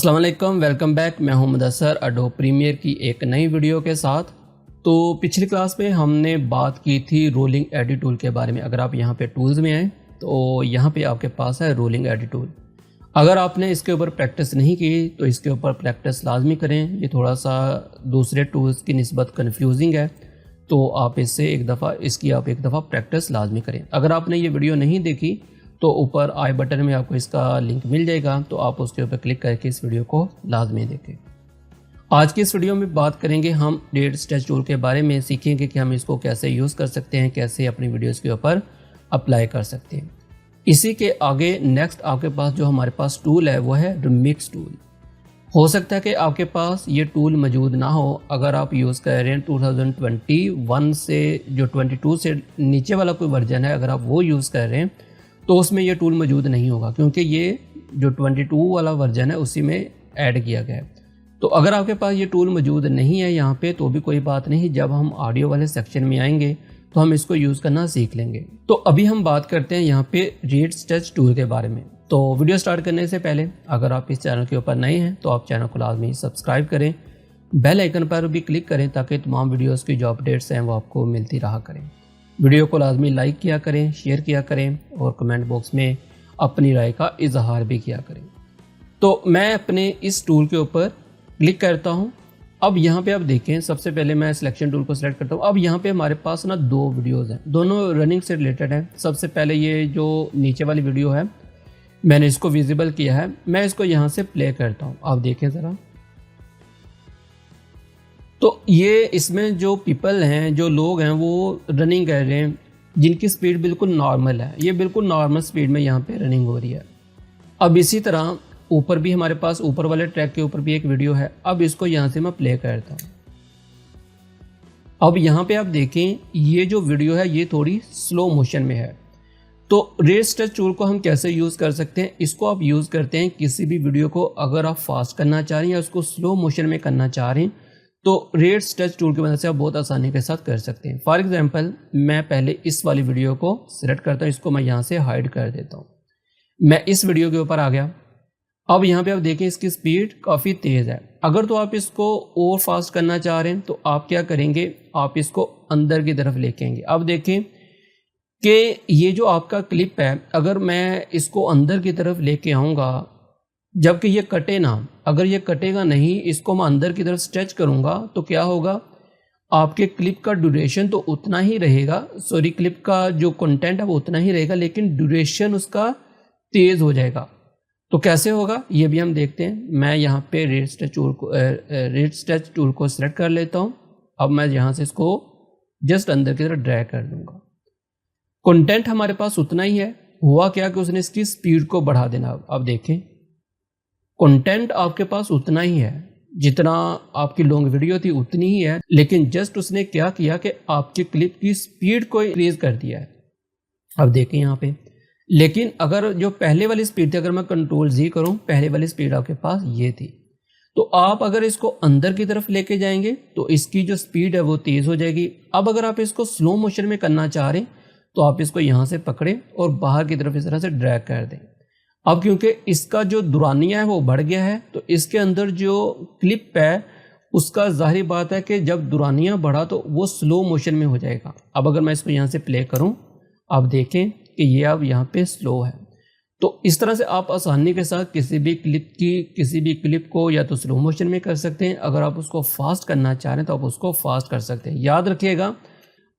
अस्सलाम वालेकुम, welcome back. मैं हूं मुदस्सर एडोब प्रीमियर की एक नई वीडियो के साथ। तो पिछली क्लास में हमने बात की थी रोलिंग एडी टूल के बारे में। अगर आप यहां पे टूल्स में आए तो यहां पे आपके पास है रोलिंग एडी टूल। अगर आपने इसके ऊपर प्रैक्टिस नहीं की तो इसके ऊपर प्रैक्टिस लाजमी करें। ये थोड़ा सा दूसरे टूल्स की निस्बत कन्फ्यूजिंग है, तो आप इससे एक दफ़ा प्रैक्टिस लाजमी करें। अगर आपने ये वीडियो नहीं देखी तो ऊपर आई बटन में आपको इसका लिंक मिल जाएगा, तो आप उसके ऊपर क्लिक करके इस वीडियो को लाजमी देखें। आज की इस वीडियो में बात करेंगे हम रेड स्केच टूल के बारे में। सीखेंगे कि हम इसको कैसे यूज़ कर सकते हैं, कैसे अपनी वीडियोस के ऊपर अप्लाई कर सकते हैं। इसी के आगे नेक्स्ट आपके पास जो हमारे पास टूल है वो है रिमिक्स टूल। हो सकता है कि आपके पास ये टूल मौजूद ना हो। अगर आप यूज़ कर रहे हैं 2021 से, जो 22 से नीचे वाला कोई वर्जन है, अगर आप वो यूज़ कर रहे हैं तो उसमें ये टूल मौजूद नहीं होगा, क्योंकि ये जो 22 वाला वर्जन है उसी में ऐड किया गया है। तो अगर आपके पास ये टूल मौजूद नहीं है यहाँ पे तो भी कोई बात नहीं, जब हम ऑडियो वाले सेक्शन में आएंगे तो हम इसको यूज़ करना सीख लेंगे। तो अभी हम बात करते हैं यहाँ पे रेड स्केच टूल के बारे में। तो वीडियो स्टार्ट करने से पहले अगर आप इस चैनल के ऊपर नए हैं तो आप चैनल को लाजमी सब्सक्राइब करें, बेल आइकन पर भी क्लिक करें ताकि तमाम वीडियोज़ की जो अपडेट्स हैं वो आपको मिलती रहा करें। वीडियो को लाजमी लाइक किया करें, शेयर किया करें और कमेंट बॉक्स में अपनी राय का इजहार भी किया करें। तो मैं अपने इस टूल के ऊपर क्लिक करता हूं। अब यहाँ पे आप देखें, सबसे पहले मैं सिलेक्शन टूल को सिलेक्ट करता हूं। अब यहाँ पे हमारे पास ना दो वीडियोस हैं, दोनों रनिंग से रिलेटेड हैं। सबसे पहले ये जो नीचे वाली वीडियो है मैंने इसको विजिबल किया है, मैं इसको यहाँ से प्ले करता हूँ। आप देखें ज़रा, तो ये इसमें जो पीपल हैं, जो लोग हैं वो रनिंग कर रहे हैं जिनकी स्पीड बिल्कुल नॉर्मल है। ये बिल्कुल नॉर्मल स्पीड में यहाँ पे रनिंग हो रही है। अब इसी तरह ऊपर भी हमारे पास ऊपर वाले ट्रैक के ऊपर भी एक वीडियो है। अब इसको यहाँ से मैं प्ले करता हूँ। अब यहाँ पे आप देखें, ये जो वीडियो है ये थोड़ी स्लो मोशन में है। तो रेड स्केच टूल को हम कैसे यूज़ कर सकते हैं? इसको आप यूज़ करते हैं किसी भी वीडियो को अगर आप फास्ट करना चाह रहे हैं या उसको स्लो मोशन में करना चाह रहे हैं तो रेड स्केच टूल की मदद से आप बहुत आसानी के साथ कर सकते हैं। फॉर एग्जांपल मैं पहले इस वाली वीडियो को सिलेक्ट करता हूँ, इसको मैं यहाँ से हाइड कर देता हूँ। मैं इस वीडियो के ऊपर आ गया। अब यहाँ पे आप देखें इसकी स्पीड काफ़ी तेज़ है। अगर तो आप इसको और फास्ट करना चाह रहे हैं तो आप क्या करेंगे, आप इसको अंदर की तरफ लेके आएंगे। अब देखें कि ये जो आपका क्लिप है, अगर मैं इसको अंदर की तरफ लेके आऊँगा जबकि ये कटे ना, अगर ये कटेगा नहीं, इसको मैं अंदर की तरफ स्ट्रेच करूँगा तो क्या होगा, आपके क्लिप का ड्यूरेशन तो उतना ही रहेगा, क्लिप का जो कंटेंट है वो उतना ही रहेगा, लेकिन ड्यूरेशन उसका तेज़ हो जाएगा। तो कैसे होगा ये भी हम देखते हैं। मैं यहाँ पे रेड स्केच टूल को सिलेक्ट कर लेता हूँ। अब मैं यहाँ से इसको जस्ट अंदर की तरफ ड्रैग कर दूँगा। कंटेंट हमारे पास उतना ही है। हुआ क्या कि उसने इसकी स्पीड को बढ़ा देना। अब देखें, कंटेंट आपके पास उतना ही है, जितना आपकी लॉन्ग वीडियो थी उतनी ही है, लेकिन जस्ट उसने क्या किया कि आपकी क्लिप की स्पीड को इंक्रीज कर दिया है। अब देखें यहाँ पे, लेकिन अगर जो पहले वाली स्पीड थी, अगर मैं Ctrl+Z करूँ, पहले वाली स्पीड आपके पास ये थी। तो आप अगर इसको अंदर की तरफ लेके जाएंगे तो इसकी जो स्पीड है वो तेज़ हो जाएगी। अब अगर आप इसको स्लो मोशन में करना चाह रहे हैं तो आप इसको यहाँ से पकड़ें और बाहर की तरफ इस तरह से ड्रैग कर दें। अब क्योंकि इसका जो दुरानिया है वो बढ़ गया है, तो इसके अंदर जो क्लिप है उसका ज़ाहिरी बात है कि जब दुरानिया बढ़ा तो वो स्लो मोशन में हो जाएगा। अब अगर मैं इसको यहाँ से प्ले करूँ, आप देखें कि ये अब यहाँ पे स्लो है। तो इस तरह से आप आसानी के साथ किसी भी क्लिप को या तो स्लो मोशन में कर सकते हैं। अगर आप उसको फास्ट करना चाह रहे हैं तो आप उसको फास्ट कर सकते हैं। याद रखिएगा,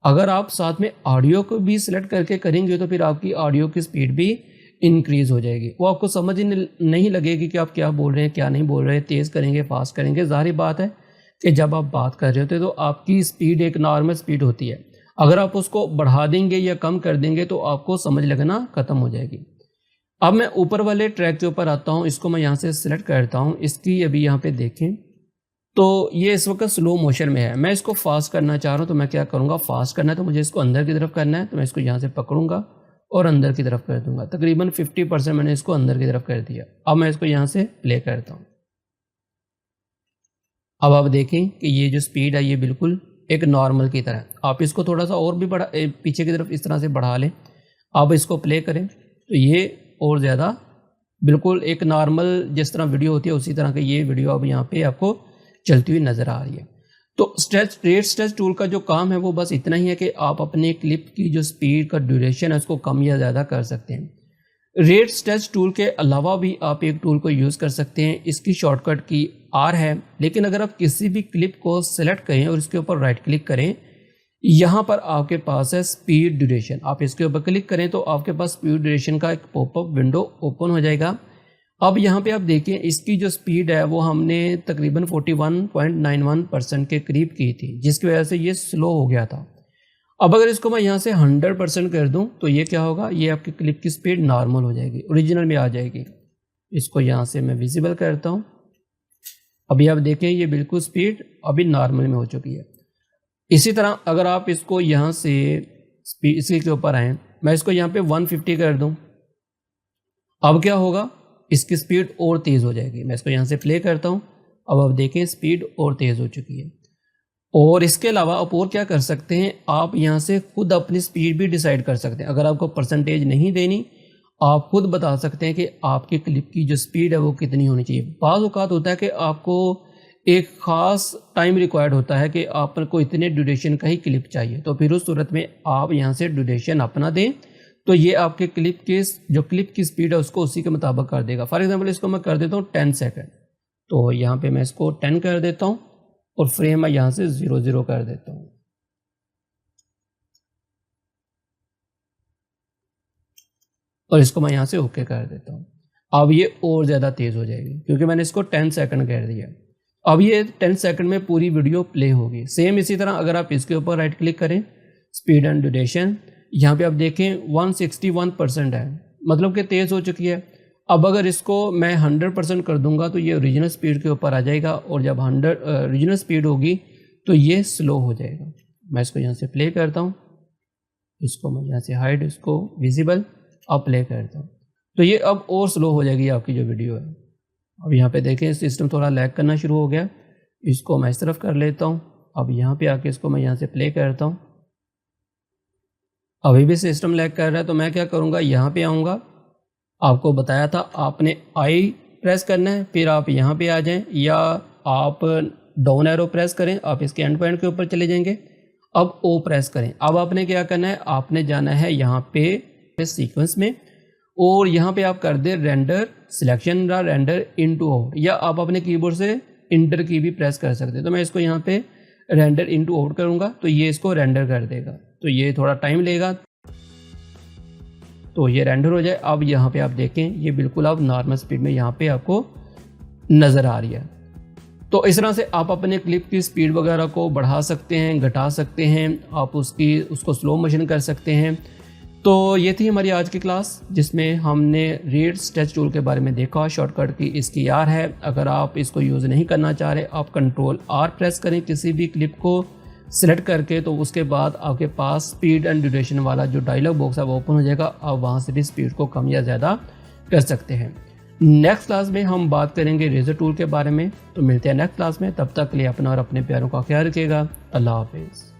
अगर आप साथ में ऑडियो को भी सिलेक्ट करके करेंगे तो फिर आपकी ऑडियो की स्पीड भी इंक्रीज़ हो जाएगी। वो आपको समझ ही नहीं लगेगी कि आप क्या बोल रहे हैं, क्या नहीं बोल रहे हैं, तेज़ करेंगे, फास्ट करेंगे। ज़ाहिर बात है कि जब आप बात कर रहे होते तो आपकी स्पीड एक नॉर्मल स्पीड होती है। अगर आप उसको बढ़ा देंगे या कम कर देंगे तो आपको समझ लगना ख़त्म हो जाएगी। अब मैं ऊपर वाले ट्रैक के ऊपर आता हूँ, इसको मैं यहाँ से सिलेक्ट करता हूँ। इसकी अभी यहाँ पे देखें तो ये इस वक्त स्लो मोशन में है। मैं इसको फास्ट करना चाह रहा हूँ तो मैं क्या करूँगा, फास्ट करना है तो मुझे इसको अंदर की तरफ करना है, तो मैं इसको यहाँ से पकड़ूँगा और अंदर की तरफ कर दूंगा। तकरीबन 50% मैंने इसको अंदर की तरफ कर दिया। अब मैं इसको यहाँ से प्ले करता हूँ। अब आप देखें कि ये जो स्पीड है ये बिल्कुल एक नॉर्मल की तरह। आप इसको थोड़ा सा और भी पीछे की तरफ इस तरह से बढ़ा लें। आप इसको प्ले करें तो ये और ज़्यादा बिल्कुल एक नॉर्मल जिस तरह वीडियो होती है उसी तरह की ये वीडियो अब यहाँ पे आपको चलती हुई नज़र आ रही है। तो रेट स्ट्रेच टूल का जो काम है वो बस इतना ही है कि आप अपने क्लिप की जो स्पीड का ड्यूरेशन है उसको कम या ज़्यादा कर सकते हैं। रेट स्ट्रेच टूल के अलावा भी आप एक टूल को यूज़ कर सकते हैं, इसकी शॉर्टकट की R है। लेकिन अगर आप किसी भी क्लिप को सेलेक्ट करें और इसके ऊपर राइट क्लिक करें, यहाँ पर आपके पास है स्पीड ड्यूरेशन, आप इसके ऊपर क्लिक करें तो आपके पास स्पीड ड्यूरेशन का एक पॉपअप विंडो ओपन हो जाएगा। अब यहाँ पे आप देखिए इसकी जो स्पीड है वो हमने तकरीबन 41.91% के करीब की थी, जिसकी वजह से ये स्लो हो गया था। अब अगर इसको मैं यहाँ से 100% कर दूँ तो ये क्या होगा, ये आपकी क्लिप की स्पीड नॉर्मल हो जाएगी, ओरिजिनल में आ जाएगी। इसको यहाँ से मैं विजिबल करता हूँ। अभी आप देखें ये बिल्कुल स्पीड अभी नॉर्मल में हो चुकी है। इसी तरह अगर आप इसको यहाँ से इसी के ऊपर आएँ, मैं इसको यहाँ पे 150 कर दूँ, अब क्या होगा, इसकी स्पीड और तेज़ हो जाएगी। मैं इसको यहाँ से प्ले करता हूँ, अब आप देखें स्पीड और तेज़ हो चुकी है। और इसके अलावा आप और क्या कर सकते हैं, आप यहाँ से खुद अपनी स्पीड भी डिसाइड कर सकते हैं। अगर आपको परसेंटेज नहीं देनी, आप खुद बता सकते हैं कि आपकी क्लिप की जो स्पीड है वो कितनी होनी चाहिए। बाज़ औक़ात होता है कि आपको एक ख़ास टाइम रिक्वायर्ड होता है कि आपको इतने ड्यूरेशन का ही क्लिप चाहिए, तो फिर उस सूरत में आप यहाँ से ड्यूरेशन अपना दें तो ये आपके क्लिप की स्पीड है उसको उसी के मुताबिक कर देगा। फॉर एग्जांपल इसको मैं कर देता हूँ 10 सेकंड, तो यहाँ पे मैं इसको 10 कर देता हूँ और फ्रेम मैं यहाँ से 00 कर देता हूँ। और इसको मैं यहाँ से ओके कर देता हूँ। अब ये और ज़्यादा तेज़ हो जाएगी क्योंकि मैंने इसको 10 सेकंड कर दिया। अब ये 10 सेकंड में पूरी वीडियो प्ले होगी। सेम इसी तरह अगर आप इसके ऊपर राइट क्लिक करें, स्पीड एंड ड्यूरेशन, यहाँ पे आप देखें 161% है, मतलब कि तेज़ हो चुकी है। अब अगर इसको मैं 100% कर दूंगा तो ये ओरिजिनल स्पीड के ऊपर आ जाएगा, और जब 100 ओरिजिनल स्पीड होगी तो ये स्लो हो जाएगा। मैं इसको यहाँ से प्ले करता हूँ, इसको मैं यहाँ से हाइड, इसको विजिबल, अब प्ले करता हूँ तो ये अब और स्लो हो जाएगी आपकी जो वीडियो है। अब यहाँ पे देखें सिस्टम थोड़ा लैग करना शुरू हो गया, इसको मैं इस तरफ कर लेता हूँ। अब यहाँ पे आके इसको मैं यहाँ से प्ले करता हूँ, अभी भी सिस्टम लैग कर रहा है। तो मैं क्या करूँगा, यहाँ पे आऊँगा, आपको बताया था आपने आई प्रेस करना है, फिर आप यहाँ पे आ जाएं, या आप डाउन एरो प्रेस करें, आप इसके एंड पॉइंट के ऊपर चले जाएंगे। अब ओ प्रेस करें। अब आपने क्या करना है, आपने जाना है यहाँ पे सीक्वेंस में, और यहाँ पे आप कर दे render selection render into out, या आप अपने कीबोर्ड से इंटर की भी प्रेस कर सकते हैं। तो मैं इसको यहाँ पे रेंडर इनटू आउट करूँगा तो ये इसको रेंडर कर देगा, तो ये थोड़ा टाइम लेगा, तो ये रेंडर हो जाए। अब यहाँ पे आप देखें ये बिल्कुल अब नॉर्मल स्पीड में यहाँ पे आपको नज़र आ रही है। तो इस तरह से आप अपने क्लिप की स्पीड वगैरह को बढ़ा सकते हैं, घटा सकते हैं, आप उसको स्लो मोशन कर सकते हैं। तो ये थी हमारी आज की क्लास जिसमें हमने रेट स्ट्रेच टूल के बारे में देखा। शॉर्टकट की इसकी R है। अगर आप इसको यूज़ नहीं करना चाह रहे, आप कंट्रोल R प्रेस करें किसी भी क्लिप को सिलेक्ट करके, तो उसके बाद आपके पास स्पीड एंड ड्यूरेशन वाला जो डायलॉग बॉक्स है वो ओपन हो जाएगा। आप वहाँ से भी स्पीड को कम या ज़्यादा कर सकते हैं। नेक्स्ट क्लास में हम बात करेंगे रेजर टूल के बारे में। तो मिलते हैं नेक्स्ट क्लास में, तब तक के लिए अपना और अपने प्यारों का ख्याल रखिएगा। अल्लाह हाफिज़।